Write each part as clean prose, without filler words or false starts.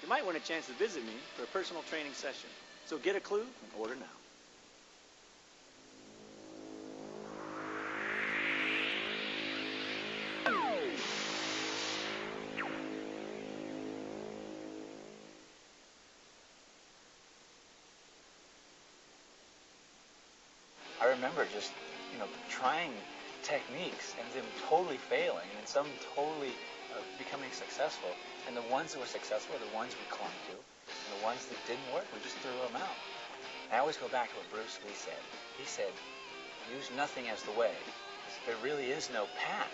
you might want a chance to visit me for a personal training session. So get a clue and order now. I remember just, trying techniques and them totally failing and some totally becoming successful. And the ones that were successful are the ones we clung to. And the ones that didn't work, we just threw them out. And I always go back to what Bruce Lee said. He said, use nothing as the way. There really is no path.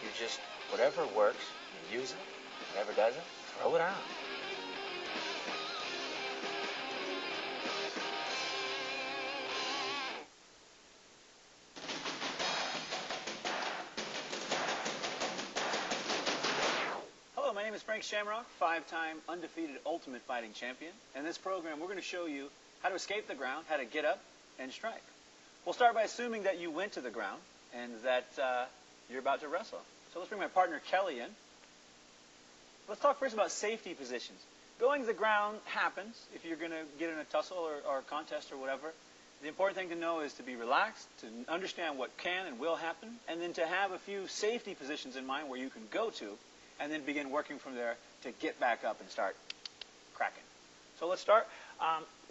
You just, whatever works, you use it. Whatever doesn't, throw it out. My name is Frank Shamrock, 5-time undefeated Ultimate Fighting Champion. In this program, we're going to show you how to escape the ground, how to get up and strike. We'll start by assuming that you went to the ground and that you're about to wrestle. So let's bring my partner Kelly in. Let's talk first about safety positions. Going to the ground happens if you're going to get in a tussle or a contest or whatever. The important thing to know is to be relaxed, to understand what can and will happen, and then to have a few safety positions in mind where you can go to, and then begin working from there to get back up and start cracking. So let's start.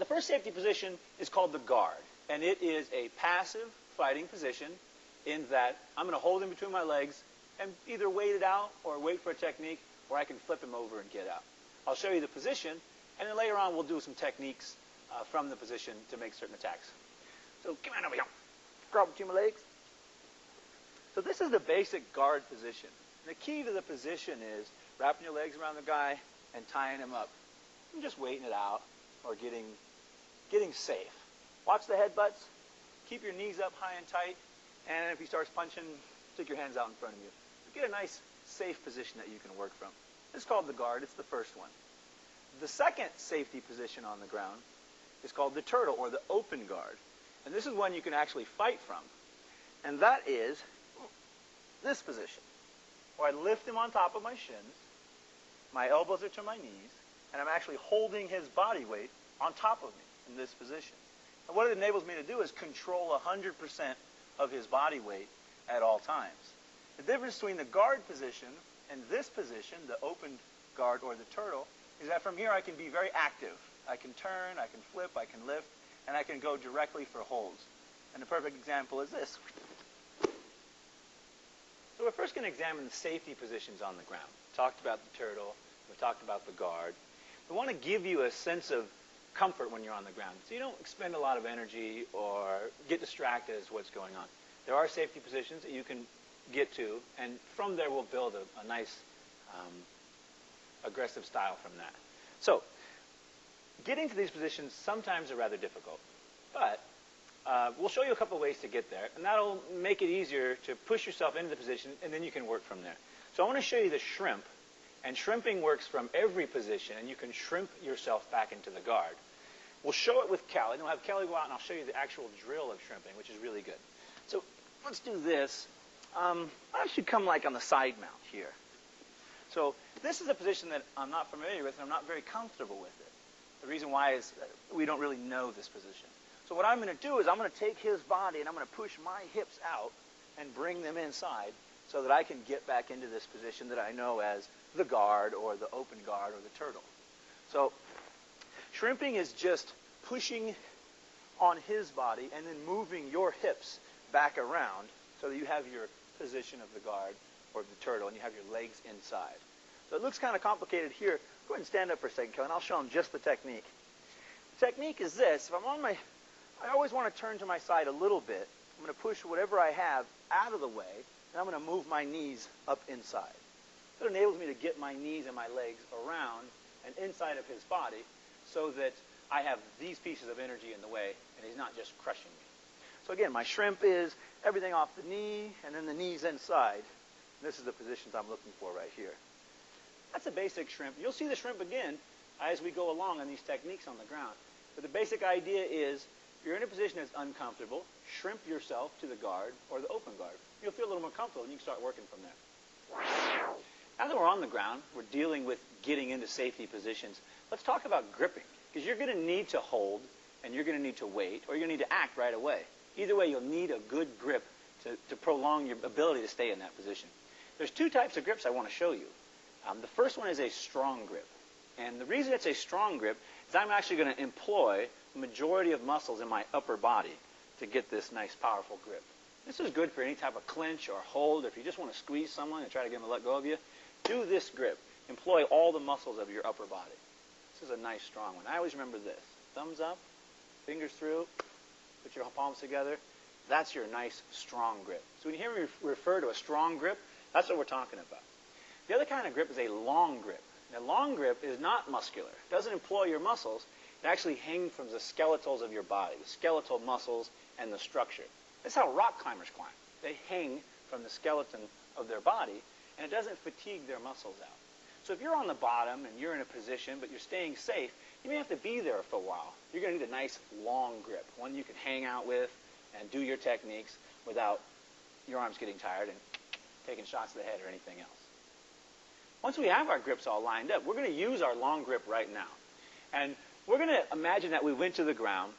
The first safety position is called the guard, and it is a passive fighting position in that I'm going to hold him between my legs and either wait it out or wait for a technique where I can flip him over and get out. I'll show you the position, and then later on we'll do some techniques from the position to make certain attacks. So come on over here. Grab between my legs. So this is the basic guard position. The key to the position is wrapping your legs around the guy and tying him up. And just waiting it out or getting safe. Watch the headbutts. Keep your knees up high and tight. And if he starts punching, stick your hands out in front of you. Get a nice, safe position that you can work from. It's called the guard. It's the first one. The second safety position on the ground is called the turtle or the open guard. And this is one you can actually fight from. And that is this position, where I lift him on top of my shins, my elbows are to my knees, and I'm actually holding his body weight on top of me in this position. And what it enables me to do is control 100% of his body weight at all times. The difference between the guard position and this position, the open guard or the turtle, is that from here I can be very active. I can turn, I can flip, I can lift, and I can go directly for holds. And the perfect example is this. So we're first going to examine the safety positions on the ground. We talked about the turtle. We talked about the guard. We want to give you a sense of comfort when you're on the ground, so you don't expend a lot of energy or get distracted as to what's going on. There are safety positions that you can get to, and from there we'll build a nice aggressive style from that. So getting to these positions sometimes are rather difficult, but we'll show you a couple ways to get there, and that'll make it easier to push yourself into the position, and then you can work from there. So I want to show you the shrimp, and shrimping works from every position, and you can shrimp yourself back into the guard. We'll show it with Kelly, and we'll have Kelly go out, and I'll show you the actual drill of shrimping, which is really good. So let's do this. I should come like on the side mount here. So this is a position that I'm not familiar with, and I'm not very comfortable with it. The reason why is we don't really know this position. So what I'm going to do is I'm going to take his body and I'm going to push my hips out and bring them inside so that I can get back into this position that I know as the guard or the open guard or the turtle. So shrimping is just pushing on his body and then moving your hips back around so that you have your position of the guard or the turtle and you have your legs inside. So it looks kind of complicated here. Go ahead and stand up for a second, Kelly, and I'll show him just the technique. The technique is this. If I'm on my I always want to turn to my side a little bit. I'm going to push whatever I have out of the way, and I'm going to move my knees up inside. So it enables me to get my knees and my legs around and inside of his body so that I have these pieces of energy in the way, and he's not just crushing me. So again, my shrimp is everything off the knee, and then the knees inside. And this is the positions I'm looking for right here. That's a basic shrimp. You'll see the shrimp again as we go along on these techniques on the ground. But the basic idea is if you're in a position that's uncomfortable, shrimp yourself to the guard or the open guard. You'll feel a little more comfortable and you can start working from there. Now that we're on the ground, we're dealing with getting into safety positions. Let's talk about gripping, because you're going to need to hold, and you're going to need to wait, or you're going to need to act right away. Either way, you'll need a good grip to prolong your ability to stay in that position. There's two types of grips I want to show you. The first one is a strong grip. And the reason it's a strong grip is I'm actually going to employ the majority of muscles in my upper body to get this nice, powerful grip. This is good for any type of clinch or hold. If you just want to squeeze someone and try to get them to let go of you, do this grip. Employ all the muscles of your upper body. This is a nice, strong one. I always remember this. Thumbs up, fingers through, put your palms together. That's your nice, strong grip. So when you hear me refer to a strong grip, that's what we're talking about. The other kind of grip is a long grip. Now, long grip is not muscular. It doesn't employ your muscles. It actually hangs from the skeletals of your body, the skeletal muscles and the structure. That's how rock climbers climb. They hang from the skeleton of their body, and it doesn't fatigue their muscles out. So if you're on the bottom and you're in a position, but you're staying safe, you may have to be there for a while. You're going to need a nice long grip, one you can hang out with and do your techniques without your arms getting tired and taking shots to the head or anything else. Once we have our grips all lined up, we're going to use our long grip right now. And we're going to imagine that we went to the ground.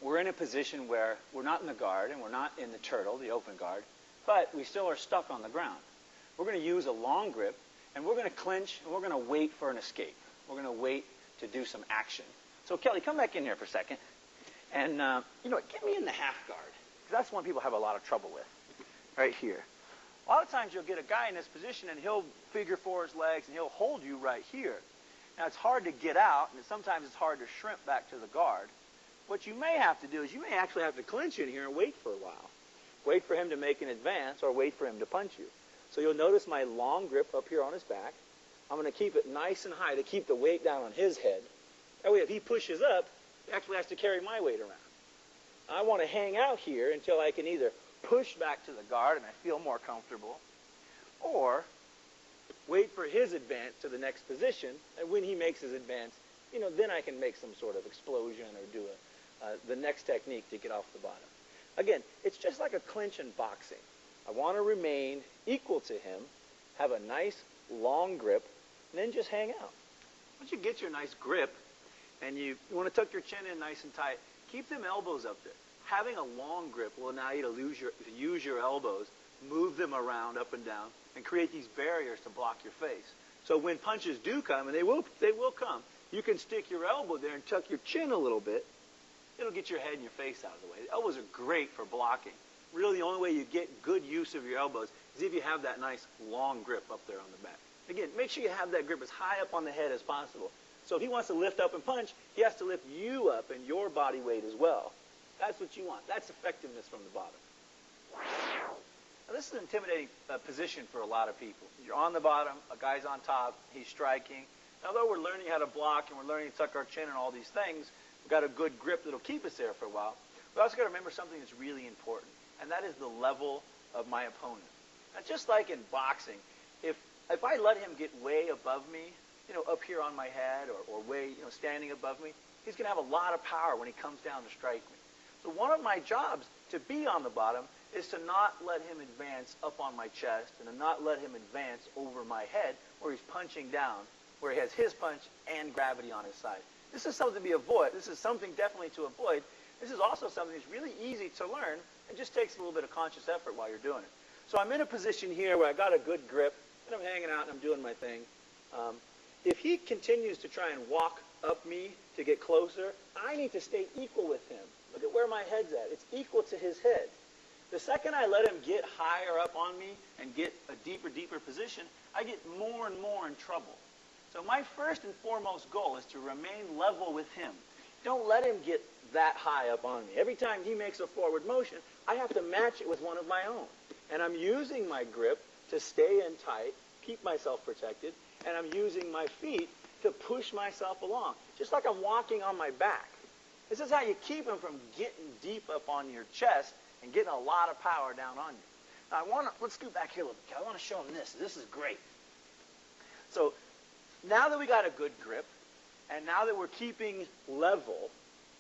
We're in a position where we're not in the guard and we're not in the turtle, the open guard, but we still are stuck on the ground. We're going to use a long grip, and we're going to clinch, and we're going to wait for an escape. We're going to wait to do some action. So, Kelly, come back in here for a second. And, you know what, get me in the half guard, because that's one people have a lot of trouble with, right here. A lot of times you'll get a guy in this position, and he'll figure four his legs, and he'll hold you right here. Now, it's hard to get out, and sometimes it's hard to shrimp back to the guard. What you may have to do is you may actually have to clinch in here and wait for a while. Wait for him to make an advance, or wait for him to punch you. So you'll notice my long grip up here on his back. I'm going to keep it nice and high to keep the weight down on his head. That way, if he pushes up, he actually has to carry my weight around. I want to hang out here until I can either push back to the guard and I feel more comfortable, or wait for his advance to the next position, and when he makes his advance, you know, then I can make some sort of explosion or do the next technique to get off the bottom. Again, it's just like a clinch in boxing. I want to remain equal to him, have a nice long grip, and then just hang out. Once you get your nice grip, and you want to tuck your chin in nice and tight, keep them elbows up there. Having a long grip will allow you to use your elbows, move them around up and down, and create these barriers to block your face. So when punches do come, and they will come, you can stick your elbow there and tuck your chin a little bit. It'll get your head and your face out of the way. The elbows are great for blocking. Really, the only way you get good use of your elbows is if you have that nice long grip up there on the back. Again, make sure you have that grip as high up on the head as possible. So if he wants to lift up and punch, he has to lift you up and your body weight as well. That's what you want. That's effectiveness from the bottom. Now, this is an intimidating position for a lot of people. You're on the bottom, a guy's on top, he's striking. Now, although we're learning how to block and we're learning to tuck our chin and all these things, we've got a good grip that'll keep us there for a while. We also got to remember something that's really important, and that is the level of my opponent. Now, just like in boxing, if I let him get way above me, you know, up here on my head or way, you know, standing above me, he's going to have a lot of power when he comes down to strike me. So one of my jobs to be on the bottom is to not let him advance up on my chest and to not let him advance over my head where he's punching down, where he has his punch and gravity on his side. This is something to avoid. This is something definitely to avoid. This is also something that's really easy to learn. It just takes a little bit of conscious effort while you're doing it. So I'm in a position here where I got a good grip, and I'm hanging out and I'm doing my thing. If he continues to try and walk up me to get closer, I need to stay equal with him. Look at where my head's at. It's equal to his head. The second I let him get higher up on me and get a deeper, deeper position, I get more and more in trouble. So my first and foremost goal is to remain level with him. Don't let him get that high up on me. Every time he makes a forward motion, I have to match it with one of my own. And I'm using my grip to stay in tight, keep myself protected, and I'm using my feet to push myself along, just like I'm walking on my back. This is how you keep him from getting deep up on your chest and getting a lot of power down on you. Now, let's scoot back here a little bit. I want to show him this. This is great. So now that we got a good grip, and now that we're keeping level,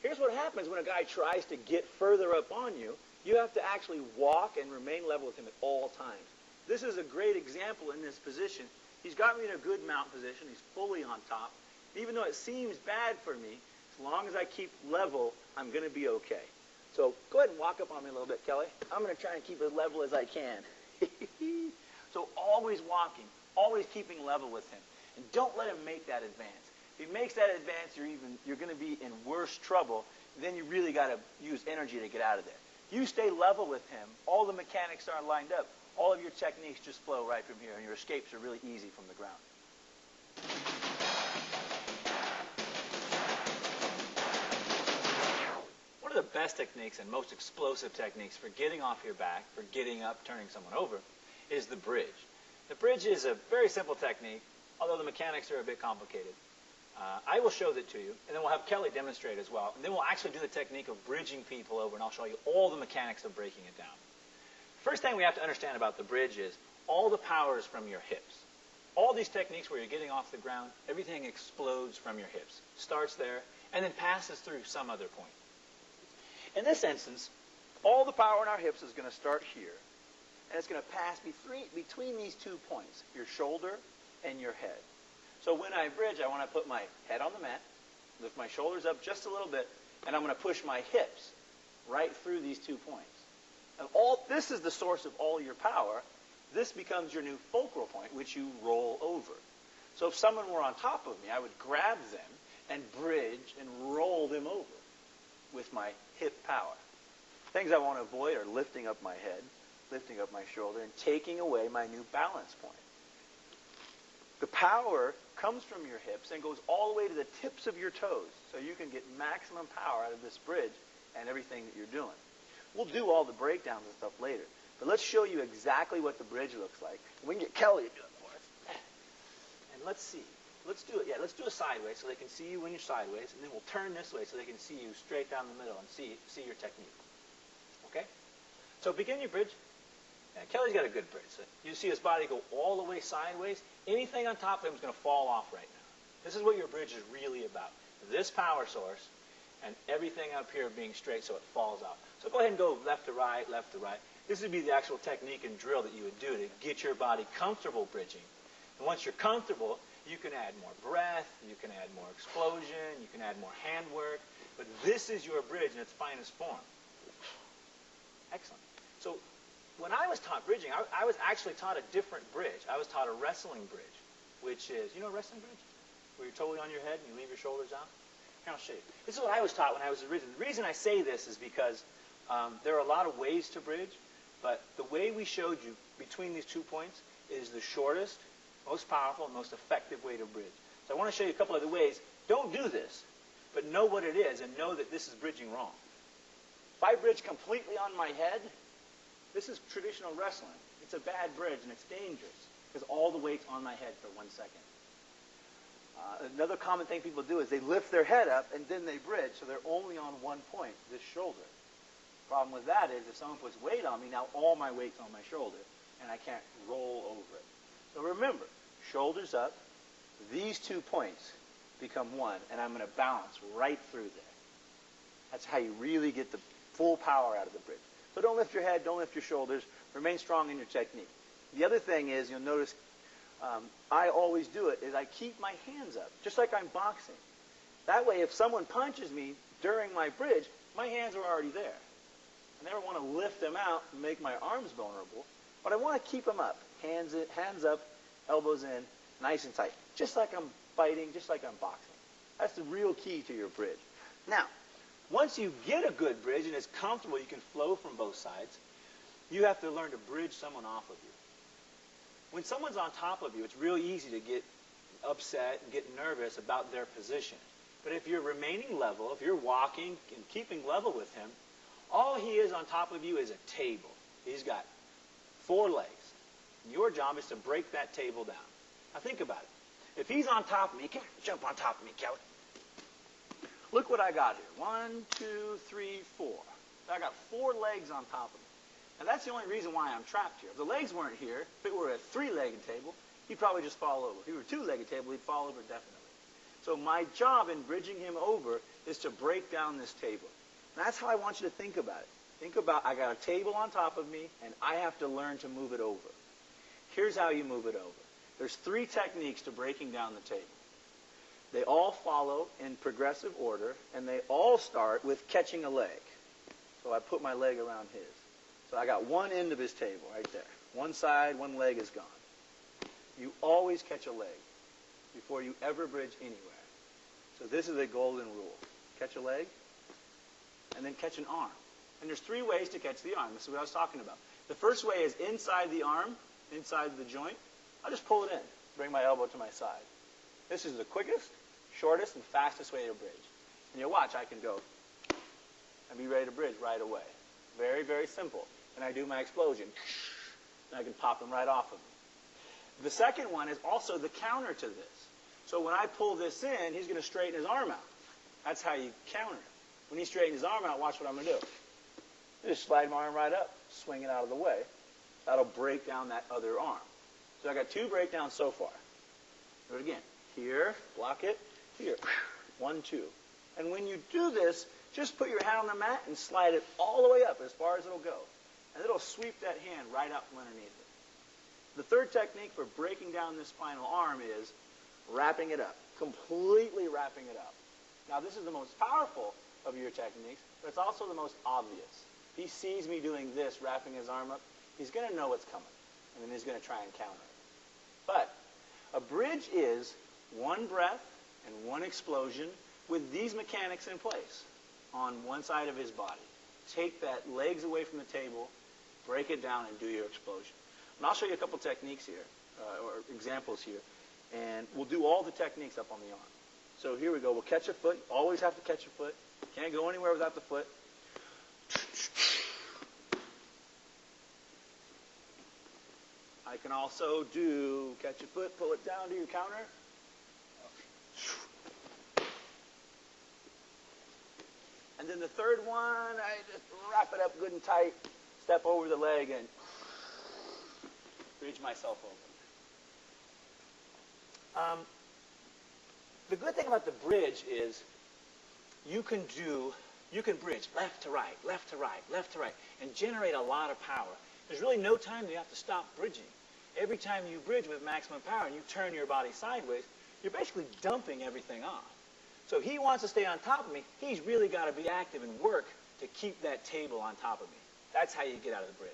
here's what happens when a guy tries to get further up on you. You have to actually walk and remain level with him at all times. This is a great example in this position. He's got me in a good mount position. He's fully on top. Even though it seems bad for me, as long as I keep level, I'm going to be okay. So go ahead and walk up on me a little bit, Kelly. I'm going to try and keep as level as I can. So always walking, always keeping level with him. And don't let him make that advance. If he makes that advance, you're going to be in worse trouble. Then you really got to use energy to get out of there. You stay level with him. All the mechanics are lined up. All of your techniques just flow right from here, and your escapes are really easy from the ground. One of the best techniques and most explosive techniques for getting off your back, for getting up, turning someone over, is the bridge. The bridge is a very simple technique, although the mechanics are a bit complicated. I will show that to you, and then we'll have Kelly demonstrate as well. And then we'll actually do the technique of bridging people over, and I'll show you all the mechanics of breaking it down. First thing we have to understand about the bridge is all the power is from your hips. All these techniques where you're getting off the ground, everything explodes from your hips. Starts there, and then passes through some other point. In this instance, all the power in our hips is going to start here, and it's going to pass between these 2 points, your shoulder and your head. So when I bridge, I want to put my head on the mat, lift my shoulders up just a little bit, and I'm going to push my hips right through these 2 points. And this is the source of all your power. This becomes your new fulcral point, which you roll over. So if someone were on top of me, I would grab them and bridge and roll them over with my hip power. Things I want to avoid are lifting up my head, lifting up my shoulder, and taking away my new balance point. The power comes from your hips and goes all the way to the tips of your toes, so you can get maximum power out of this bridge and everything that you're doing. We'll do all the breakdowns and stuff later, but let's show you exactly what the bridge looks like. We can get Kelly to do it for us. And let's see. Let's do it. Yeah, let's do it sideways so they can see you when you're sideways, and then we'll turn this way so they can see you straight down the middle and see your technique. Okay? So begin your bridge. Yeah, Kelly's got a good bridge. So you see his body go all the way sideways. Anything on top of him is going to fall off right now. This is what your bridge is really about. This power source and everything up here being straight so it falls out. So go ahead and go left to right, left to right. This would be the actual technique and drill that you would do to get your body comfortable bridging. And once you're comfortable, you can add more breath, you can add more explosion, you can add more handwork. But this is your bridge in its finest form. Excellent. So when I was taught bridging, I was actually taught a different bridge. I was taught a wrestling bridge, which is, you know a wrestling bridge? Where you're totally on your head and you leave your shoulders out? Here, I'll show you. This is what I was taught when I was originally. The reason I say this is because there are a lot of ways to bridge, but the way we showed you between these 2 points is the shortest, most powerful, and most effective way to bridge. So I want to show you a couple other ways. Don't do this, but know what it is and know that this is bridging wrong. If I bridge completely on my head, this is traditional wrestling. It's a bad bridge, and it's dangerous because all the weight's on my head for 1 second. Another common thing people do is they lift their head up, and then they bridge, so they're only on one point, this shoulder. Problem with that is if someone puts weight on me, now all my weight's on my shoulder, and I can't roll over it. So remember, shoulders up, these 2 points become one, and I'm going to balance right through there. That's how you really get the full power out of the bridge. So don't lift your head, don't lift your shoulders, remain strong in your technique. The other thing is, you'll notice I always do it, is I keep my hands up, just like I'm boxing. That way, if someone punches me during my bridge, my hands are already there. I never want to lift them out and make my arms vulnerable, but I want to keep them up. Hands up, elbows in, nice and tight. Just like I'm fighting, just like I'm boxing. That's the real key to your bridge. Now, once you get a good bridge and it's comfortable, you can flow from both sides, you have to learn to bridge someone off of you. When someone's on top of you, it's real easy to get upset and get nervous about their position. But if you're remaining level, if you're walking and keeping level with him, all he is on top of you is a table. He's got 4 legs. And your job is to break that table down. Now think about it. If he's on top of me, he can't jump on top of me, Kelly. Look what I got here. 1, 2, 3, 4. I got 4 legs on top of me. And that's the only reason why I'm trapped here. If the legs weren't here, if it were a 3-legged table, he'd probably just fall over. If he were a 2-legged table, he'd fall over definitely. So my job in bridging him over is to break down this table. And that's how I want you to think about it. Think about, I got a table on top of me, and I have to learn to move it over. Here's how you move it over. There's 3 techniques to breaking down the table. They all follow in progressive order, and they all start with catching a leg. So I put my leg around his. So I got one end of his table right there. One side, one leg is gone. You always catch a leg before you ever bridge anywhere. So this is a golden rule. Catch a leg, and then catch an arm. And there's 3 ways to catch the arm. This is what I was talking about. The first way is inside the arm, inside the joint. I'll just pull it in, bring my elbow to my side. This is the quickest, shortest, and fastest way to bridge. And you'll watch, I can go and be ready to bridge right away. Very, very simple. And I do my explosion, and I can pop him right off of me. The second one is also the counter to this. So when I pull this in, he's going to straighten his arm out. That's how you counter it. When he straightens his arm out, watch what I'm going to do. Just slide my arm right up, swing it out of the way. That'll break down that other arm. So I got 2 breakdowns so far. Do it again. Here, block it. Here, 1, 2. And when you do this, just put your hand on the mat and slide it all the way up as far as it'll go. And it'll sweep that hand right up from underneath it. The third technique for breaking down this final arm is wrapping it up. Completely wrapping it up. Now this is the most powerful of your techniques, but it's also the most obvious. If he sees me doing this, wrapping his arm up, he's going to know what's coming. And then he's going to try and counter it. But a bridge is 1 breath and 1 explosion with these mechanics in place on one side of his body. Take that legs away from the table, break it down, and do your explosion. And I'll show you a couple techniques here, or examples here. And we'll do all the techniques up on the arm. So here we go. We'll catch a foot. You always have to catch a foot. Can't go anywhere without the foot. I can also do catch a foot, pull it down, do your counter. And then the third one, I just wrap it up good and tight, step over the leg, and bridge myself over. The good thing about the bridge is you can bridge left to right, left to right, left to right, and generate a lot of power. There's really no time that you have to stop bridging. Every time you bridge with maximum power and you turn your body sideways, you're basically dumping everything off. So if he wants to stay on top of me, he's really got to be active and work to keep that table on top of me. That's how you get out of the bridge.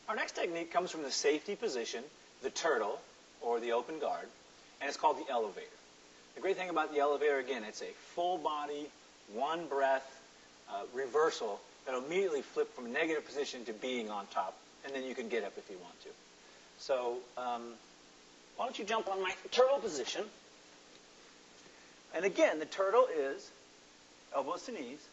Our next technique comes from the safety position, the turtle, or the open guard, and it's called the elevator. The great thing about the elevator, again, it's a full body, 1 breath reversal that'll immediately flip from a negative position to being on top, and then you can get up if you want to. So why don't you jump on my turtle position? And again, the turtle is elbows to knees.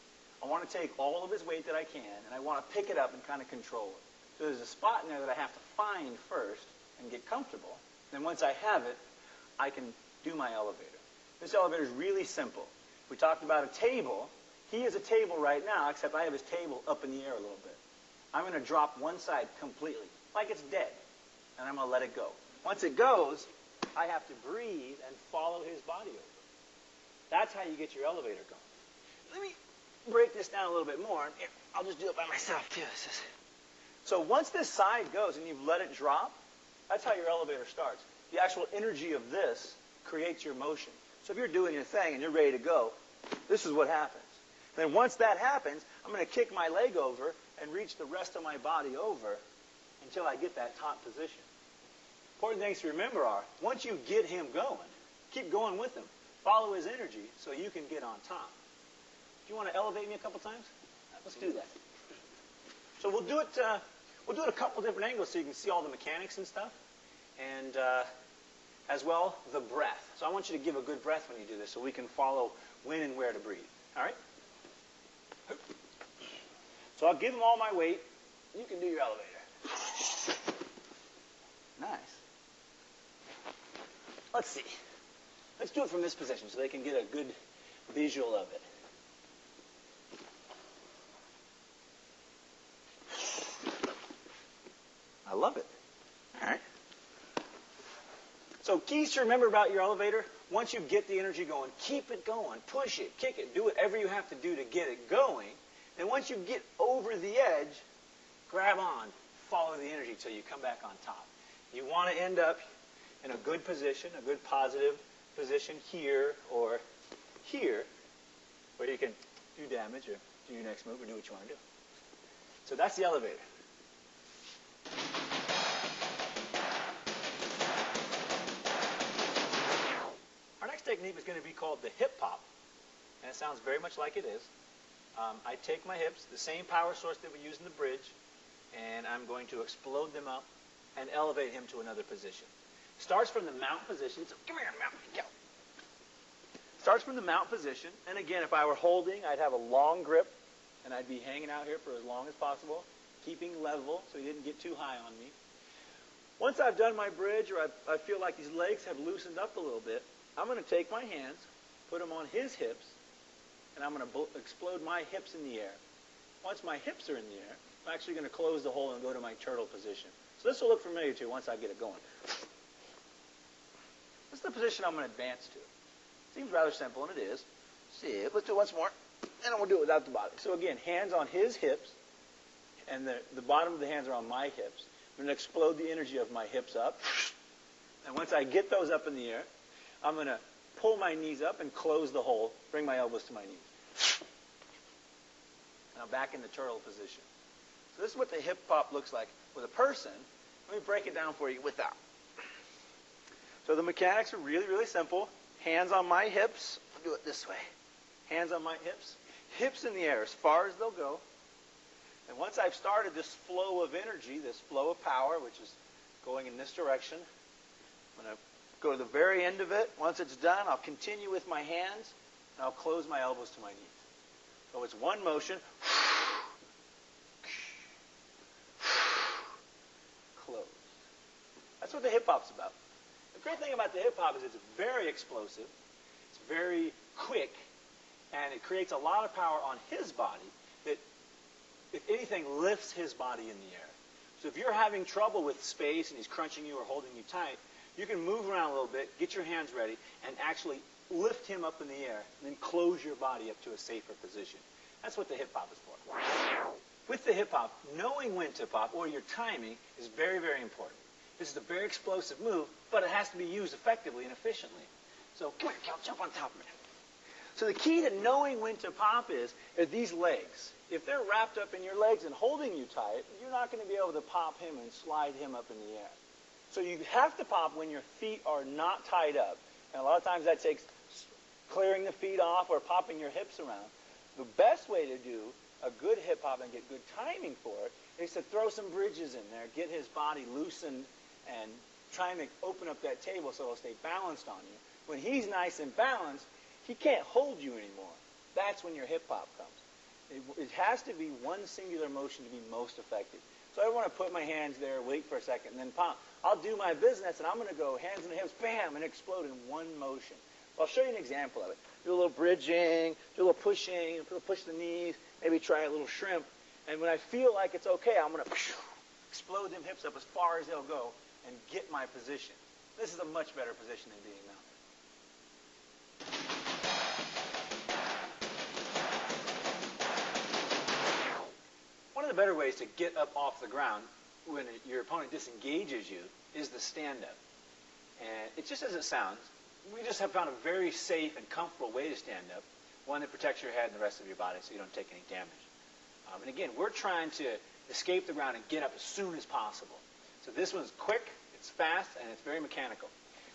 I want to take all of his weight that I can, and I want to pick it up and kind of control it. So there's a spot in there that I have to find first and get comfortable. Then once I have it, I can do my elevator. This elevator is really simple. We talked about a table. He is a table right now, except I have his table up in the air a little bit. I'm going to drop one side completely, like it's dead, and I'm going to let it go. Once it goes, I have to breathe and follow his body over. That's how you get your elevator going. Let me break this down a little bit more. I'll just do it by myself, too. So once this side goes and you've let it drop, that's how your elevator starts. The actual energy of this creates your motion. So if you're doing your thing and you're ready to go, this is what happens. Then once that happens, I'm going to kick my leg over and reach the rest of my body over until I get that top position. Important things to remember are, once you get him going, keep going with him. Follow his energy so you can get on top. Do you want to elevate me a couple times? Let's do that. So we'll do it a couple different angles so you can see all the mechanics and stuff. And as well, the breath. So I want you to give a good breath when you do this so we can follow when and where to breathe. All right? So So I'll give them all my weight. You can do your elevator. Nice. Let's see. Let's do it from this position so they can get a good visual of it. I love it. All right. So keys to remember about your elevator, once you get the energy going, keep it going, push it, kick it, do whatever you have to do to get it going. And once you get over the edge, grab on, follow the energy until you come back on top. You want to end up in a good position, a good positive position here or here, where you can do damage or do your next move or do what you want to do. So that's the elevator. Our next technique is going to be called the hip pop, and it sounds very much like it is. I take my hips, the same power source that we use in the bridge, and I'm going to explode them up and elevate him to another position. Starts from the mount position. So come here, mount. Go. Starts from the mount position, and again, if I were holding, I'd have a long grip, and I'd be hanging out here for as long as possible, keeping level so he didn't get too high on me. Once I've done my bridge, or I feel like these legs have loosened up a little bit, I'm going to take my hands, put them on his hips, and I'm going to explode my hips in the air. Once my hips are in the air, I'm actually going to close the hole and go to my turtle position. So this will look familiar to you once I get it going. This is the position I'm going to advance to. Seems rather simple, and it is. See, let's do it once more, and then we'll do it without the body. So again, hands on his hips, and the bottom of the hands are on my hips. I'm going to explode the energy of my hips up. And once I get those up in the air, I'm going to pull my knees up and close the hole, bring my elbows to my knees. Now back in the turtle position. So this is what the hip hop looks like with a person. Let me break it down for you without. So the mechanics are really, really simple. Hands on my hips. I'll do it this way. Hands on my hips. Hips in the air as far as they'll go. And once I've started this flow of energy, this flow of power, which is going in this direction, I'm going to go to the very end of it. Once it's done, I'll continue with my hands, and I'll close my elbows to my knees. So it's one motion. Close. That's what the hip hop's about. The great thing about the hip hop is it's very explosive, it's very quick, and it creates a lot of power on his body that, if anything, lifts his body in the air. So if you're having trouble with space and he's crunching you or holding you tight, you can move around a little bit, get your hands ready, and actually lift him up in the air, and then close your body up to a safer position. That's what the hip hop is for. With the hip hop, knowing when to pop, or your timing, is very, very important. This is a very explosive move, but it has to be used effectively and efficiently. So come here, Cal, jump on top of me. So the key to knowing when to pop are these legs. If they're wrapped up in your legs and holding you tight, you're not going to be able to pop him and slide him up in the air. So you have to pop when your feet are not tied up. And a lot of times that takes clearing the feet off or popping your hips around. The best way to do a good hip hop and get good timing for it is to throw some bridges in there, get his body loosened, and try and open up that table so it'll stay balanced on you. When he's nice and balanced, he can't hold you anymore. That's when your hip hop comes. It has to be one singular motion to be most effective. So I want to put my hands there, wait for a second, and then pop. I'll do my business, and I'm going to go hands in the hips, bam, and explode in one motion. So I'll show you an example of it. Do a little bridging, do a little pushing, push the knees, maybe try a little shrimp. And when I feel like it's okay, I'm going to explode them hips up as far as they'll go and get my position. This is a much better position than being mounted. One of the better ways to get up off the ground when your opponent disengages you is the stand-up. And it's just as it sounds. We just have found a very safe and comfortable way to stand up, one that protects your head and the rest of your body so you don't take any damage. And again, we're trying to escape the ground and get up as soon as possible. So this one's quick, it's fast, and it's very mechanical.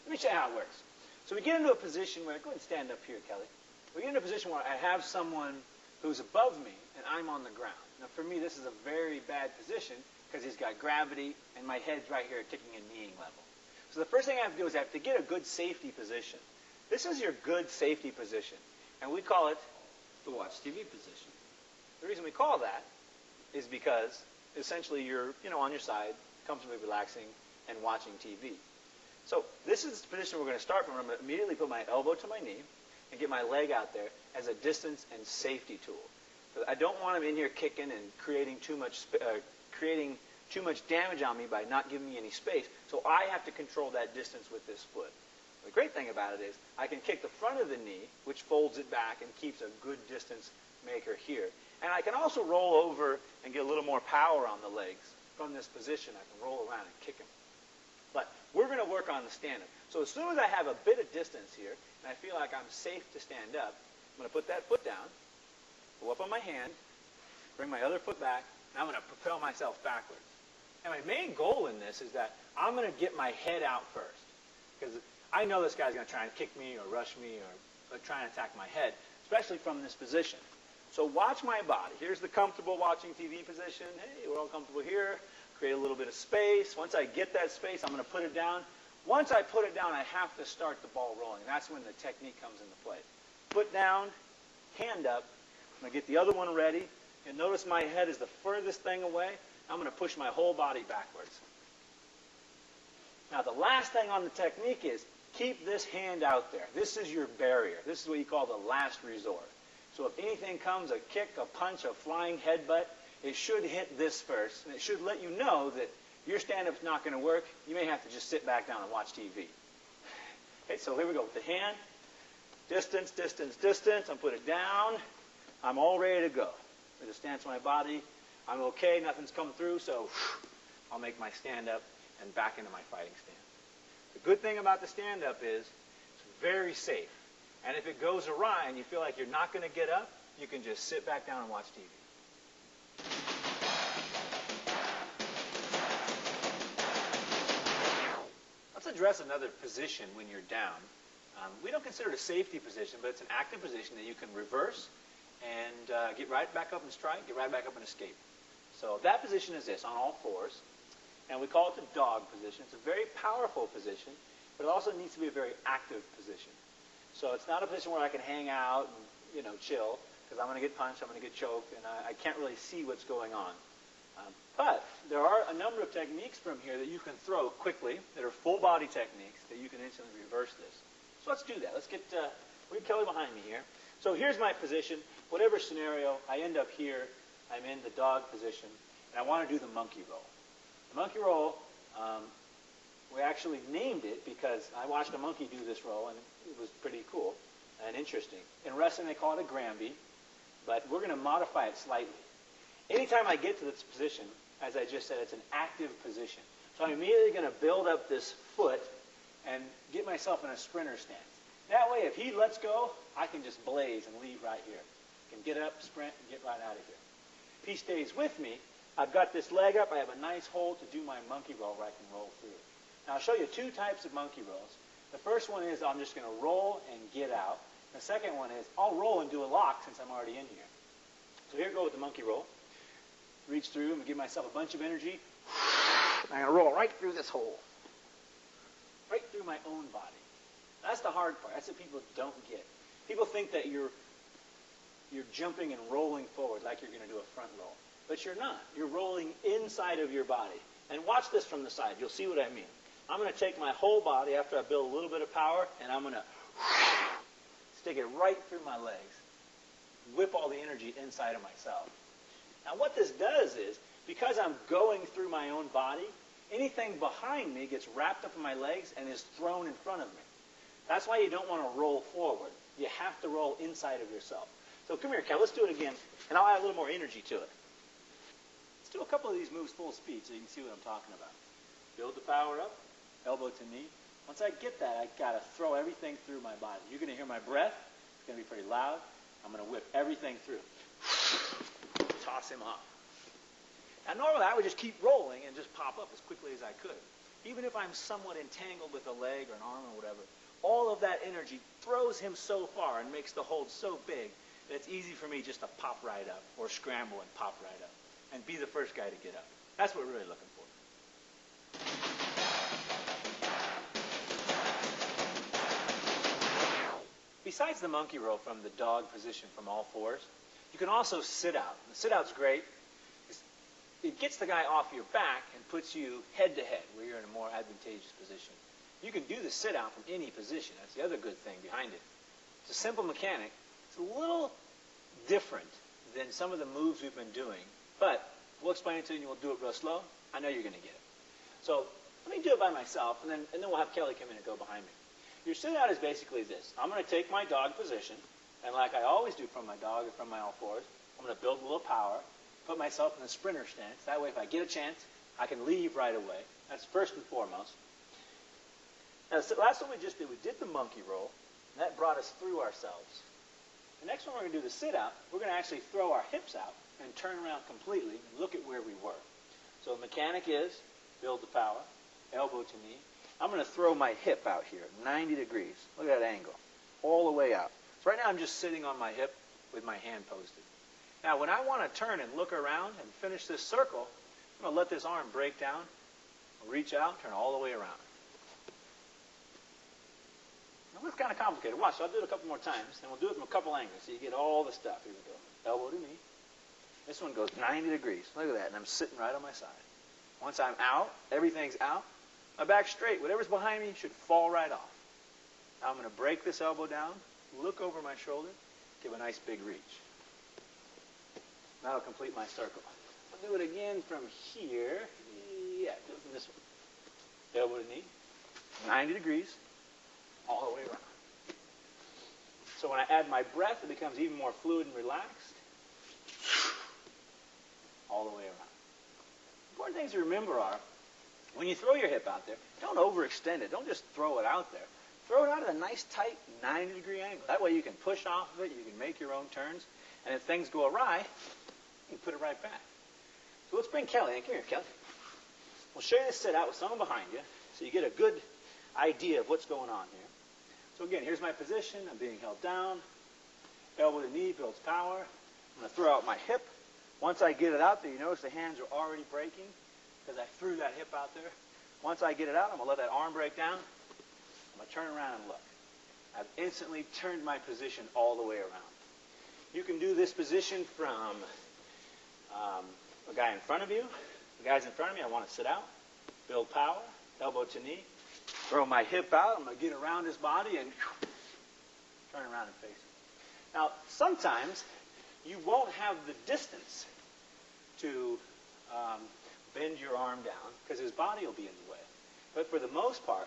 Let me show you how it works. So we get into a position where, go ahead and stand up here, Kelly. We get into a position where I have someone who's above me and I'm on the ground. Now for me, this is a very bad position because he's got gravity and my head's right here kicking and kneeing level. So the first thing I have to do is I have to get a good safety position. This is your good safety position, and we call it the Watch TV position. The reason we call that is because essentially you're, on your side, comfortably relaxing and watching TV. So this is the position we're going to start from. I'm going to immediately put my elbow to my knee and get my leg out there as a distance and safety tool. So I don't want him in here kicking and creating too much damage on me by not giving me any space. So I have to control that distance with this foot. The great thing about it is I can kick the front of the knee, which folds it back and keeps a good distance maker here. And I can also roll over and get a little more power on the legs. From this position, I can roll around and kick him. But we're going to work on the stand-up. So as soon as I have a bit of distance here, and I feel like I'm safe to stand up, I'm going to put that foot down, go up on my hand, bring my other foot back, and I'm going to propel myself backwards. And my main goal in this is that I'm going to get my head out first. Because I know this guy's going to try and kick me or rush me or try and attack my head, especially from this position. So watch my body. Here's the comfortable watching TV position. Hey, we're all comfortable here. Create a little bit of space. Once I get that space, I'm going to put it down. Once I put it down, I have to start the ball rolling. That's when the technique comes into play. Foot down, hand up. I'm going to get the other one ready. And notice my head is the furthest thing away. I'm going to push my whole body backwards. Now, the last thing on the technique is keep this hand out there. This is your barrier. This is what you call the last resort. So if anything comes, a kick, a punch, a flying headbutt, it should hit this first. And it should let you know that your stand-up's not going to work. You may have to just sit back down and watch TV. Okay, so here we go with the hand. Distance, distance, distance. I'm put it down. I'm all ready to go. With a stance on my body. I'm okay. Nothing's come through, so I'll make my stand-up and back into my fighting stance. The good thing about the stand-up is it's very safe. And if it goes awry and you feel like you're not going to get up, you can just sit back down and watch TV. Let's address another position when you're down. We don't consider it a safety position, but it's an active position that you can reverse and get right back up and strike, get right back up and escape. So that position is this, on all fours. And we call it the dog position. It's a very powerful position, but it also needs to be a very active position. So it's not a position where I can hang out and, chill, because I'm going to get punched, I'm going to get choked, and I can't really see what's going on. But there are a number of techniques from here that you can throw quickly that are full body techniques that you can instantly reverse this. So let's do that. Let's get Kelly behind me here. So here's my position. Whatever scenario, I end up here. I'm in the dog position, and I want to do the monkey roll. The monkey roll, we actually named it because I watched a monkey do this roll, and it was pretty cool and interesting. In wrestling, they call it a Granby, but we're going to modify it slightly. Anytime I get to this position, as I just said, it's an active position. So I'm immediately going to build up this foot and get myself in a sprinter stance. That way, if he lets go, I can just blaze and leave right here. I can get up, sprint, and get right out of here. If he stays with me, I've got this leg up. I have a nice hold to do my monkey roll where I can roll through it. Now, I'll show you two types of monkey rolls. The first one is I'm just going to roll and get out. The second one is I'll roll and do a lock since I'm already in here. So here we go with the monkey roll. Reach through and give myself a bunch of energy. I'm going to roll right through this hole. Right through my own body. That's the hard part. That's what people don't get. People think that you're jumping and rolling forward like you're going to do a front roll. But you're not. You're rolling inside of your body. And watch this from the side. You'll see what I mean. I'm going to take my whole body after I build a little bit of power, and I'm going to stick it right through my legs. Whip all the energy inside of myself. Now what this does is, because I'm going through my own body, anything behind me gets wrapped up in my legs and is thrown in front of me. That's why you don't want to roll forward. You have to roll inside of yourself. So come here, Cal. Let's do it again, and I'll add a little more energy to it. Let's do a couple of these moves full speed so you can see what I'm talking about. Build the power up, elbow to knee. Once I get that, I've got to throw everything through my body. You're going to hear my breath. It's going to be pretty loud. I'm going to whip everything through. Toss him off. Now, normally I would just keep rolling and just pop up as quickly as I could. Even if I'm somewhat entangled with a leg or an arm or whatever, all of that energy throws him so far and makes the hold so big that it's easy for me just to pop right up or scramble and pop right up and be the first guy to get up. That's what we're really looking for. Besides the monkey roll from the dog position from all fours, you can also sit out. The sit out's great. it gets the guy off your back and puts you head to head, where you're in a more advantageous position. You can do the sit-out from any position. That's the other good thing behind it. It's a simple mechanic. It's a little different than some of the moves we've been doing, but we'll explain it to you and we'll do it real slow. I know you're going to get it. So let me do it by myself, and then we'll have Kelly come in and go behind me. Your sit-out is basically this. I'm going to take my dog position, and like I always do from my dog or from my all fours, I'm going to build a little power, put myself in the sprinter stance. That way, if I get a chance, I can leave right away. That's first and foremost. Now, the last one we just did, we did the monkey roll, and that brought us through ourselves. The next one we're going to do the sit-out. We're going to actually throw our hips out and turn around completely and look at where we were. So the mechanic is build the power, elbow to knee. I'm going to throw my hip out here, 90 degrees. Look at that angle, all the way out. So right now I'm just sitting on my hip with my hand posted. Now when I want to turn and look around and finish this circle, I'm going to let this arm break down, reach out, turn all the way around. Now it's kind of complicated. Watch, so I'll do it a couple more times, and we'll do it from a couple angles so you get all the stuff. Here we go. Elbow to knee. This one goes 90 degrees. Look at that, and I'm sitting right on my side. Once I'm out, everything's out. My back's straight. Whatever's behind me should fall right off. Now I'm going to break this elbow down, look over my shoulder, give a nice big reach. That'll complete my circle. I'll do it again from here. Yeah, do it from this one. Elbow to knee, 90 degrees, all the way around. So when I add my breath, it becomes even more fluid and relaxed. All the way around. Important things to remember are, when you throw your hip out there, don't overextend it. Don't just throw it out there. Throw it out at a nice, tight 90-degree angle. That way you can push off of it, you can make your own turns, and if things go awry, you can put it right back. So let's bring Kelly in. Come here, Kelly. We'll show you this sit out with someone behind you, so you get a good idea of what's going on here. So again, here's my position. I'm being held down. Elbow to knee builds power. I'm going to throw out my hip. Once I get it out there, you notice the hands are already breaking because I threw that hip out there. Once I get it out, I'm going to let that arm break down. I'm going to turn around and look. I've instantly turned my position all the way around. You can do this position from a guy in front of you. The guy's in front of me, I want to sit out, build power, elbow to knee, throw my hip out. I'm going to get around his body and turn around and face him. Now, sometimes you won't have the distance to bend your arm down because his body will be in the way. But for the most part,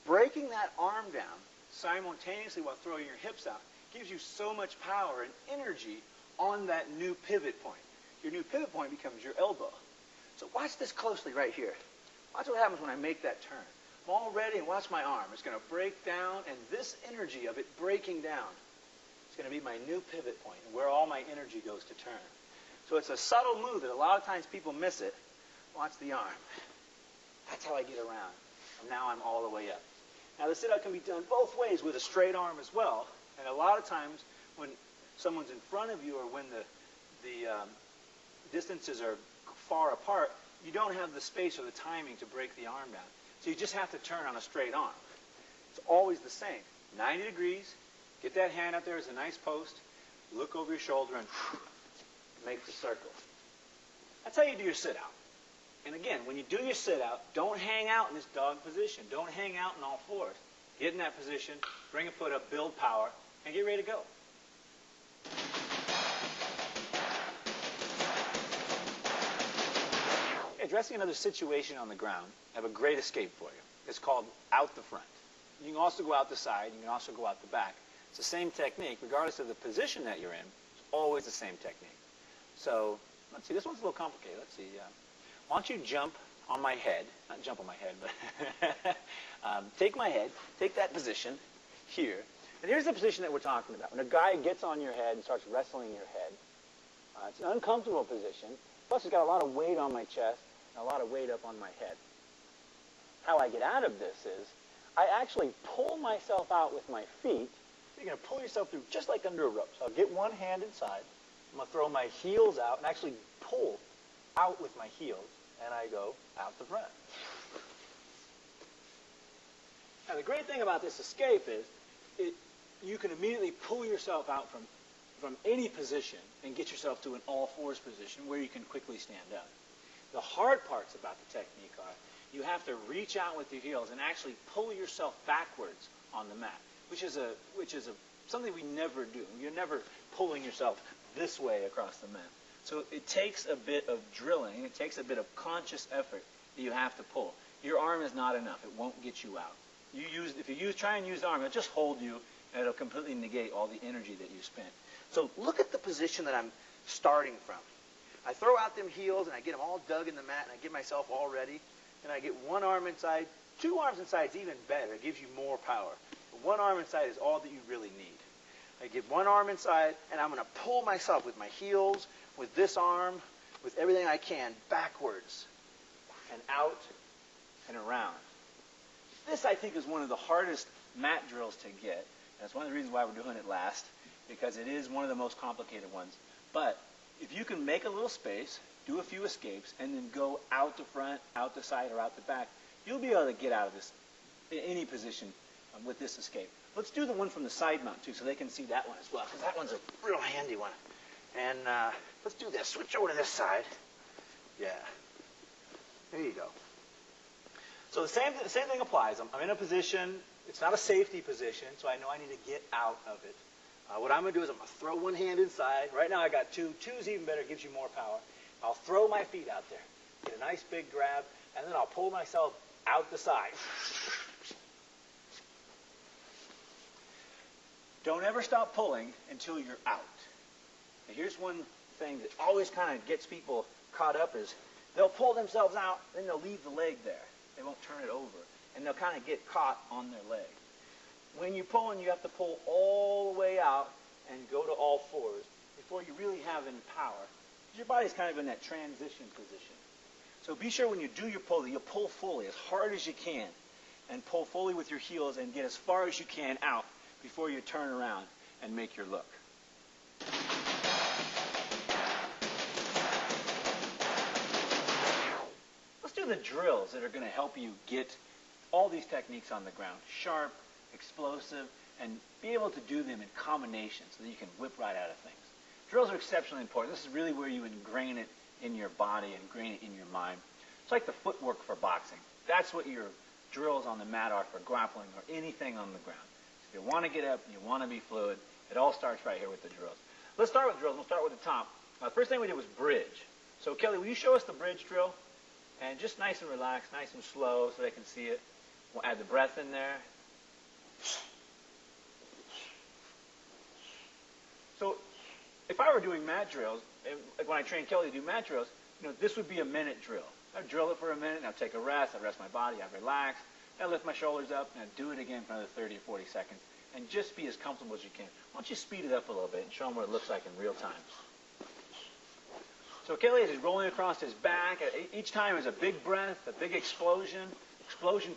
breaking that arm down simultaneously while throwing your hips out gives you so much power and energy on that new pivot point. Your new pivot point becomes your elbow. So watch this closely right here. Watch what happens when I make that turn. I'm all ready, and watch my arm. It's going to break down, and this energy of it breaking down is going to be my new pivot point, and where all my energy goes to turn. So it's a subtle move that a lot of times people miss it. Watch the arm. That's how I get around. And now I'm all the way up. Now the sit-out can be done both ways with a straight arm as well. And a lot of times when someone's in front of you or when the distances are far apart, you don't have the space or the timing to break the arm down. So you just have to turn on a straight arm. It's always the same. 90 degrees. Get that hand up there as a nice post. Look over your shoulder and make the circle. That's how you do your sit-out. And again, when you do your sit-out, don't hang out in this dog position. Don't hang out in all fours. Get in that position, bring a foot up, build power, and get ready to go. Addressing another situation on the ground, I have a great escape for you. It's called out the front. You can also go out the side. You can also go out the back. It's the same technique. Regardless of the position that you're in, it's always the same technique. So let's see. This one's a little complicated. Let's see. Why don't you jump on my head? Not jump on my head, but take my head. Take that position here. And here's the position that we're talking about. When a guy gets on your head and starts wrestling your head, it's an uncomfortable position. Plus, it's got a lot of weight on my chest and a lot of weight up on my head. How I get out of this is I actually pull myself out with my feet. So you're going to pull yourself through just like under a rope. So I'll get one hand inside. I'm going to throw my heels out and actually pull out with my heels. And I go out the front. Now, the great thing about this escape is you can immediately pull yourself out from any position and get yourself to an all-fours position where you can quickly stand up. The hard parts about the technique are you have to reach out with your heels and actually pull yourself backwards on the mat, which is something we never do. You're never pulling yourself this way across the mat. So it takes a bit of drilling, it takes a bit of conscious effort that you have to pull. Your arm is not enough. It won't get you out. If you try and use the arm, it'll just hold you, and it'll completely negate all the energy that you spent. So look at the position that I'm starting from. I throw out them heels, and I get them all dug in the mat, and I get myself all ready. And I get one arm inside. 2 arms inside is even better. It gives you more power. But 1 arm inside is all that you really need. I get 1 arm inside, and I'm going to pull myself with my heels, with this arm, with everything I can, backwards, and out, and around. This, I think, is one of the hardest mat drills to get. That's one of the reasons why we're doing it last, because it is one of the most complicated ones. But if you can make a little space, do a few escapes, and then go out the front, out the side, or out the back, you'll be able to get out of this in any position with this escape. Let's do the one from the side mount, too, so they can see that one as well, because that one's a real handy one. And let's do this. Switch over to this side. Yeah. There you go. So the same thing applies. I'm in a position. It's not a safety position, so I know I need to get out of it. What I'm going to do is I'm going to throw one hand inside. Right now I got 2. 2 is even better. It gives you more power. I'll throw my feet out there. Get a nice big grab, and then I'll pull myself out the side. Don't ever stop pulling until you're out. Now, here's one thing that always kind of gets people caught up is they'll pull themselves out, then they'll leave the leg there. They won't turn it over, and they'll kind of get caught on their leg. When you're pulling, you have to pull all the way out and go to all fours before you really have any power. Your body's kind of in that transition position. So be sure when you do your pull that you pull fully, as hard as you can, and pull fully with your heels and get as far as you can out before you turn around and make your look. Let's do the drills that are going to help you get all these techniques on the ground. Sharp, explosive, and be able to do them in combination so that you can whip right out of things. Drills are exceptionally important. This is really where you ingrain it in your body, ingrain it in your mind. It's like the footwork for boxing. That's what your drills on the mat are for grappling or anything on the ground. So if you want to get up, you want to be fluid, it all starts right here with the drills. Let's start with drills. We'll start with the top. The first thing we did was bridge. So Kelly, will you show us the bridge drill? And just nice and relaxed, nice and slow so they can see it. We'll add the breath in there. So if I were doing mat drills, like when I train Kelly to do mat drills, this would be a minute drill. I'd drill it for a minute, and I'd take a rest, I'd rest my body, I'd relax, I'd lift my shoulders up, and I'd do it again for another 30 or 40 seconds, and just be as comfortable as you can. Why don't you speed it up a little bit and show them what it looks like in real time. So Kelly is rolling across his back. Each time is a big breath, a big explosion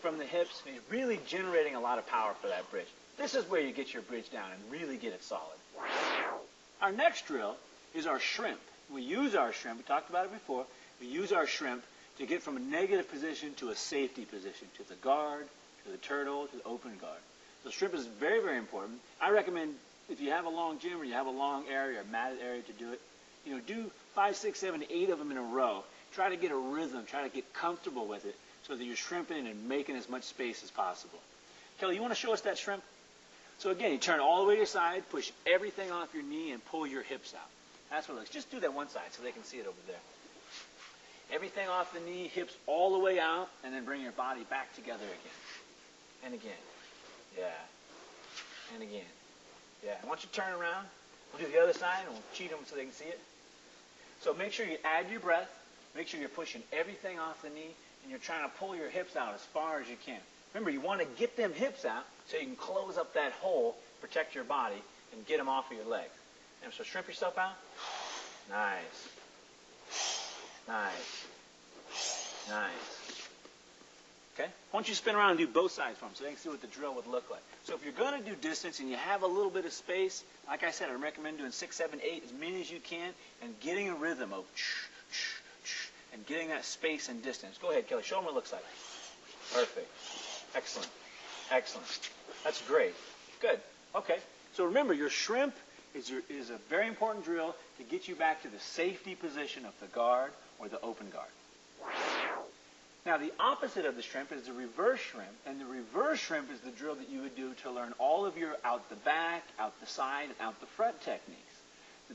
from the hips, and he's really generating a lot of power for that bridge. This is where you get your bridge down and really get it solid. Our next drill is our shrimp. We use our shrimp, we talked about it before, we use our shrimp to get from a negative position to a safety position, to the guard, to the turtle, to the open guard. So shrimp is very, very important. I recommend if you have a long gym or you have a long area or matted area to do it, do 5, 6, 7, 8 of them in a row. Try to get a rhythm, try to get comfortable with it so that you're shrimping and making as much space as possible. Kelly, you want to show us that shrimp? So again, you turn all the way to your side, push everything off your knee, and pull your hips out. That's what it looks. Just do that one side so they can see it over there. Everything off the knee, hips all the way out, and then bring your body back together again. And again. Yeah. And again. Yeah. And once you turn around, we'll do the other side, and we'll cheat them so they can see it. So make sure you add your breath. Make sure you're pushing everything off the knee, and you're trying to pull your hips out as far as you can. Remember, you want to get them hips out so you can close up that hole, protect your body, and get them off of your legs. And so shrimp yourself out. Nice. Nice. Nice. Okay? Why don't you spin around and do both sides for them so they can see what the drill would look like. So if you're going to do distance and you have a little bit of space, like I said, I recommend doing 6, 7, 8, as many as you can, and getting a rhythm of and getting that space and distance. Go ahead, Kelly. Show them what it looks like. Perfect. Excellent. Excellent. That's great. Good. Okay. So remember, your shrimp is a very important drill to get you back to the safety position of the guard or the open guard. Now, the opposite of the shrimp is the reverse shrimp, and the reverse shrimp is the drill that you would do to learn all of your out the back, out the side, and out the front techniques.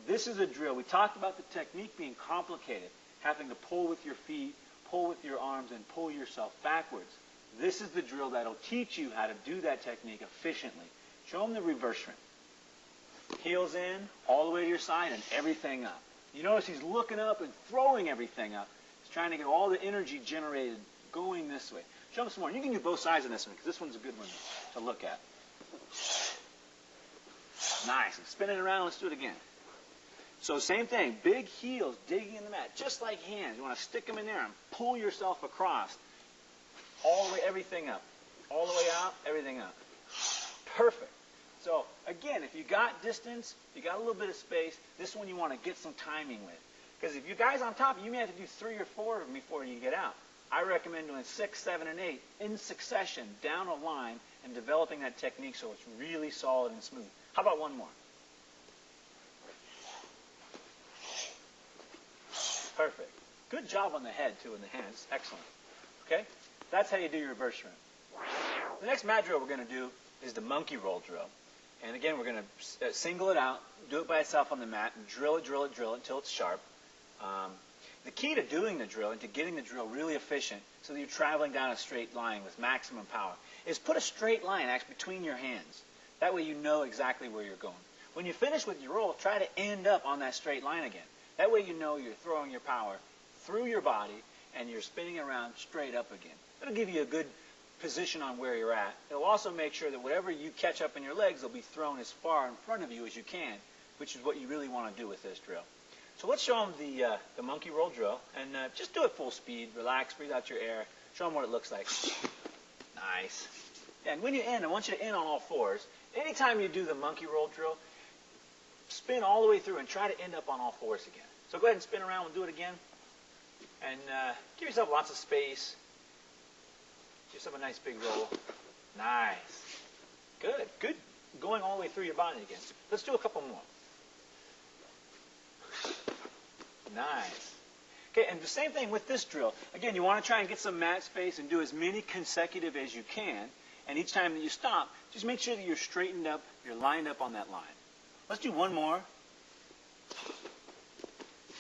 This is a drill. We talked about the technique being complicated, having to pull with your feet, pull with your arms, and pull yourself backwards. This is the drill that'll teach you how to do that technique efficiently. Show them the reverse shrimp. Heels in, all the way to your side, and everything up. You notice he's looking up and throwing everything up. He's trying to get all the energy generated going this way. Show them some more. And you can do both sides of this one, because this one's a good one to look at. Nice. And spin it around. Let's do it again. So same thing. Big heels digging in the mat, just like hands. You want to stick them in there and pull yourself across. All the way, everything up. All the way out, everything up. Perfect. So, again, if you got distance, you got a little bit of space, this one you want to get some timing with. Because if you guys on top, you may have to do 3 or 4 of them before you get out. I recommend doing 6, 7, and 8 in succession, down a line, and developing that technique so it's really solid and smooth. How about one more? Perfect. Good job on the head, too, and the hands. Excellent. Okay? That's how you do your reverse shrimp. The next mat drill we're going to do is the monkey roll drill. And again, we're going to single it out, do it by itself on the mat, and drill it until it's sharp. The key to doing the drill and to getting the drill really efficient so that you're traveling down a straight line with maximum power is put a straight line actually between your hands. That way you know exactly where you're going. When you finish with your roll, try to end up on that straight line again. That way you know you're throwing your power through your body and you're spinning around straight up again. It'll give you a good position on where you're at. It'll also make sure that whatever you catch up in your legs will be thrown as far in front of you as you can, which is what you really want to do with this drill. So let's show them the monkey roll drill, and just do it full speed. Relax, breathe out your air. Show them what it looks like. Nice. And when you end, I want you to end on all fours. Anytime you do the monkey roll drill, spin all the way through and try to end up on all fours again. So go ahead and spin around and do it again. And give yourself lots of space. Give yourself a nice big roll. Nice. Good. Good. Going all the way through your body again. Let's do a couple more. Nice. Okay, and the same thing with this drill. Again, you want to try and get some mat space and do as many consecutive as you can. And each time that you stop, just make sure that you're straightened up, you're lined up on that line. Let's do one more.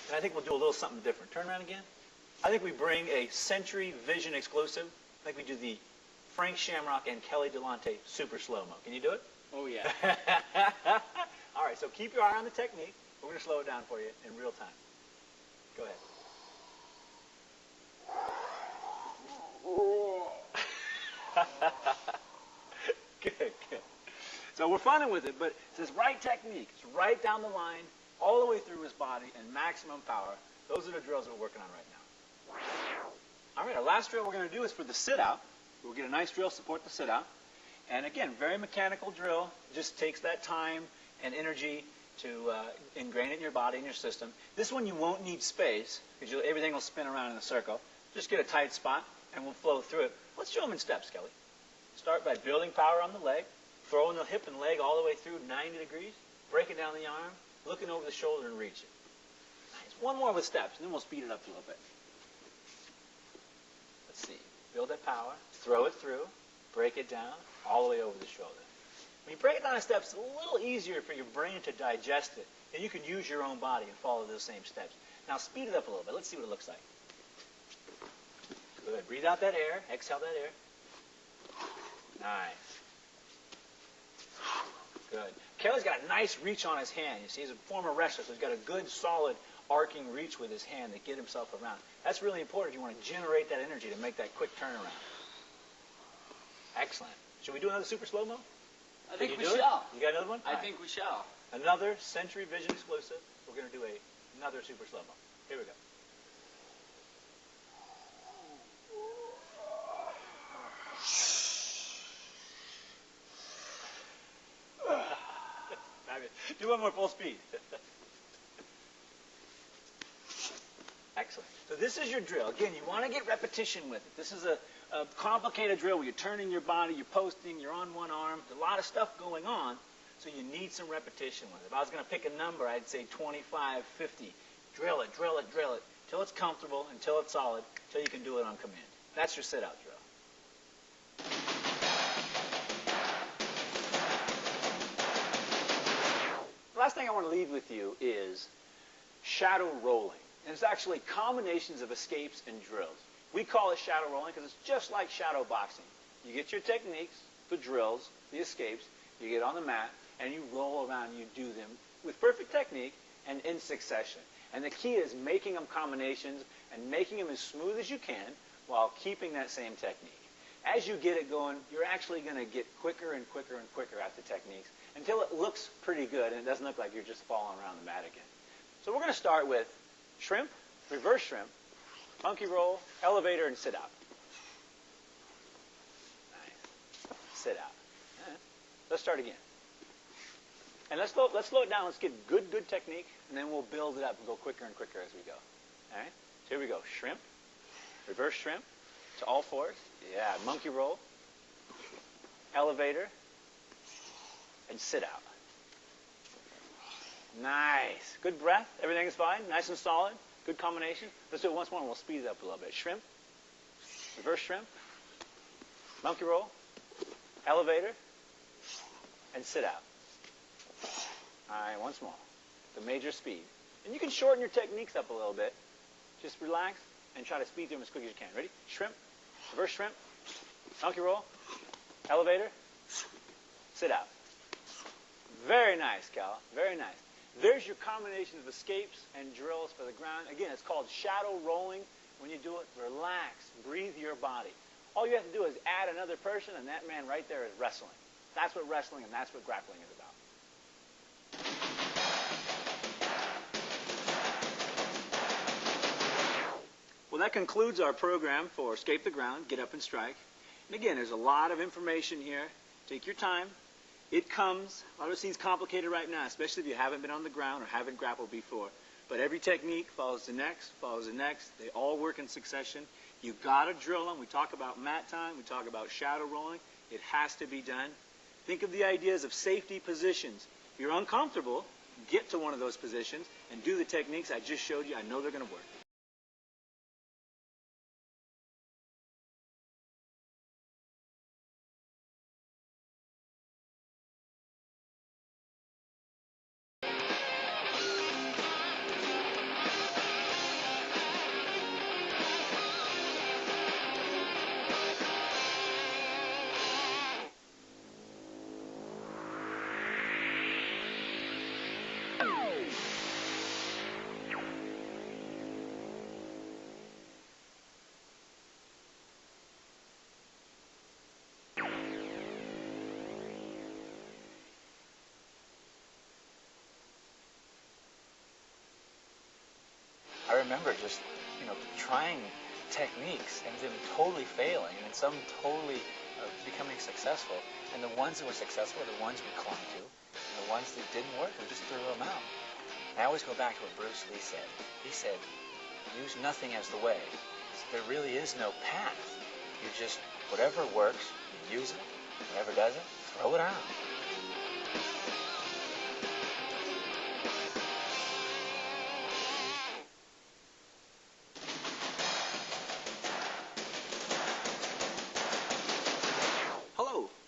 And I think we'll do a little something different. Turn around again. I think we bring a Century Vision exclusive. I think we do the Frank Shamrock and Kelly Delonte super slow-mo. Can you do it? Oh, yeah. All right, so keep your eye on the technique. We're going to slow it down for you in real time. Go ahead. Good, good. So we're funning with it, but it's this right technique. It's right down the line, all the way through his body, and maximum power. Those are the drills we're working on right now. All right, our last drill we're going to do is for the sit-out. We'll get a nice drill, support the sit-out. And again, very mechanical drill. Just takes that time and energy to ingrain it in your body and your system. This one you won't need space because everything will spin around in a circle. Just get a tight spot and we'll flow through it. Let's show them in steps, Kelly. Start by building power on the leg, throwing the hip and leg all the way through 90 degrees, breaking down the arm, looking over the shoulder and reach it. Nice. One more with steps and then we'll speed it up a little bit. Let's see. Build that power, throw it through, break it down, all the way over the shoulder. When you break it down in steps, it's a little easier for your brain to digest it. And you can use your own body and follow those same steps. Now speed it up a little bit. Let's see what it looks like. Good. Breathe out that air. Exhale that air. Nice. Good. Kelly's got a nice reach on his hand. You see, he's a former wrestler, so he's got a good, solid, arcing reach with his hand to get himself around. That's really important if you want to generate that energy to make that quick turnaround. Excellent. Should we do another super slow-mo? I think we shall. You got another one? I think we shall. Another Century Vision exclusive. We're going to do another super slow-mo. Here we go. Do one more full speed. Excellent. So this is your drill. Again, you want to get repetition with it. This is a complicated drill where you're turning your body, you're posting, you're on one arm. There's a lot of stuff going on. So you need some repetition with it. If I was going to pick a number, I'd say 25, 50. Drill it, drill it, drill it, until it's comfortable, until it's solid, until you can do it on command. That's your sit-out drill. The last thing I want to leave with you is shadow rolling. And it's actually combinations of escapes and drills. We call it shadow rolling because it's just like shadow boxing. You get your techniques, the drills, the escapes, you get on the mat, and you roll around and you do them with perfect technique and in succession. And the key is making them combinations and making them as smooth as you can while keeping that same technique. As you get it going, you're actually going to get quicker and quicker and quicker at the techniques until it looks pretty good and it doesn't look like you're just falling around the mat again. So we're going to start with shrimp, reverse shrimp, monkey roll, elevator, and sit out. Nice. Sit out. Right. Let's start again. And let's slow it down. Let's get good technique, and then we'll build it up and go quicker and quicker as we go. All right? So here we go. Shrimp, reverse shrimp, to all fours. Yeah, monkey roll, elevator, and sit out. Nice. Good breath. Everything is fine. Nice and solid. Good combination. Let's do it once more, and we'll speed it up a little bit. Shrimp, reverse shrimp, monkey roll, elevator, and sit out. All right, once more. The major speed. And you can shorten your techniques up a little bit. Just relax and try to speed through them as quick as you can. Ready? Shrimp, reverse shrimp, monkey roll, elevator, sit out. Very nice, Cal. Very nice. There's your combination of escapes and drills for the ground. Again, it's called shadow rolling. When you do it, relax. Breathe your body. All you have to do is add another person, and that man right there is wrestling. That's what wrestling and that's what grappling is about. Well, that concludes our program for Escape the Ground, Get Up and Strike. And again, there's a lot of information here. Take your time. It comes, a lot of it seems complicated right now, especially if you haven't been on the ground or haven't grappled before. But every technique follows the next, follows the next. They all work in succession. You've got to drill them. We talk about mat time. We talk about shadow rolling. It has to be done. Think of the ideas of safety positions. If you're uncomfortable, get to one of those positions and do the techniques I just showed you. I know they're going to work. I remember just, trying techniques and them totally failing, and then some totally becoming successful. And the ones that were successful are the ones we clung to, and the ones that didn't work, we just threw them out. And I always go back to what Bruce Lee said. He said, use nothing as the way. There really is no path. You just, whatever works, you use it. Whatever doesn't, throw it out.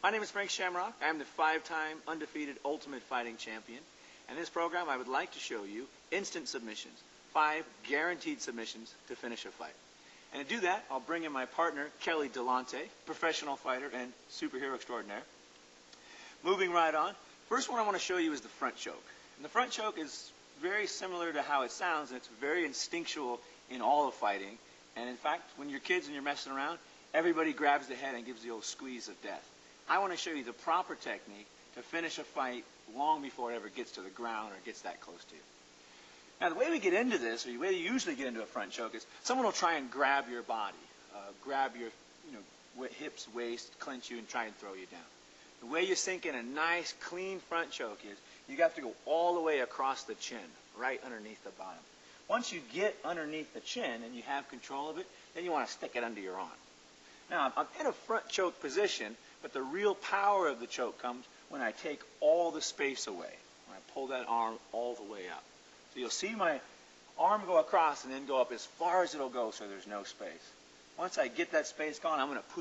My name is Frank Shamrock. I am the 5-time undefeated Ultimate Fighting Champion. In this program, I would like to show you instant submissions, 5 guaranteed submissions to finish a fight. And to do that, I'll bring in my partner, Kelly Delonte, professional fighter and superhero extraordinaire. Moving right on, first one I want to show you is the front choke. And the front choke is very similar to how it sounds, and it's very instinctual in all of fighting. And in fact, when you're kids and you're messing around, everybody grabs the head and gives the old squeeze of death. I want to show you the proper technique to finish a fight long before it ever gets to the ground or gets that close to you. Now, the way we get into this, or the way you usually get into a front choke, is someone will try and grab your body, grab your hips, waist, clench you, and try and throw you down. The way you sink in a nice, clean front choke is you have to go all the way across the chin, right underneath the bottom. Once you get underneath the chin and you have control of it, then you want to stick it under your arm. Now, I'm in a front choke position, but the real power of the choke comes when I take all the space away, when I pull that arm all the way up. So you'll see my arm go across and then go up as far as it'll go so there's no space. Once I get that space gone, I'm going to push